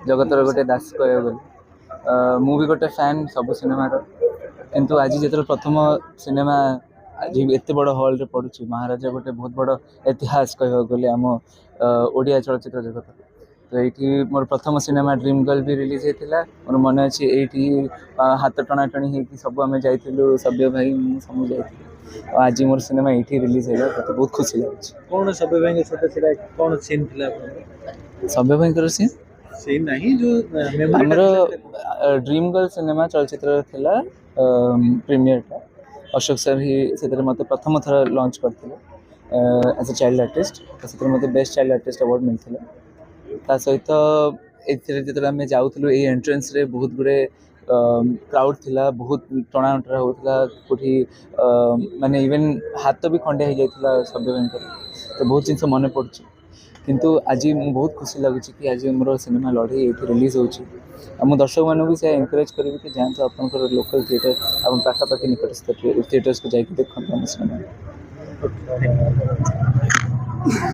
जगतर गोटे दास कह मु भी गोटे फैन सब सिनेमार किंतु आज जो प्रथम सिनेमा आज एत बड़ हॉल रे पड़ुछि महाराजा गोटे बहुत बड़ इतिहास कह गले आम ओडिया चलचित्र जगत तो ये मोर प्रथम सिनेमा ड्रीम गर्ल भी रिलीज होता मोर मन अच्छे ये हाथ टणाटणी हो सब आम जाइलु सभ्य भाई सब जाइलु आज मोर सिनेमा ये रिलीज है तो बहुत खुशी लगे कौन सभ्य भाई सहित कौन सीन थिला सभ्य भाई सीन सीन नहीं जो आमर ड्रीम गर्ल सिनेमा चलचित्र थिला प्रीमियर टा अशोक सर ही से मत प्रथम थर लॉन्च करते एज ए चाइल्ड आर्टिस्ट तो मत बेस्ट चाइल्ड आर्टिस्ट अवार्ड मिलता ता सहित जो आम जाऊँ ये एंट्रेंस रे बहुत गुड़े क्राउड थिला बहुत टणाटरा होता कौटी माने इवेन हाथ भी खंडिया हो जाता सभ्य भाई तो बहुत जिन मन पड़ुछि किंतु आज मुझे बहुत खुशी लगुच कि आज मोर सिनेमा लड़े ये रिलीज होची दर्शक मानू भी से एनकरेज करी कि जातु आप लोकल थिएटर आप पाखापाखि निकटस्थ थिएटर्स को जाकि देखते सिनेमा।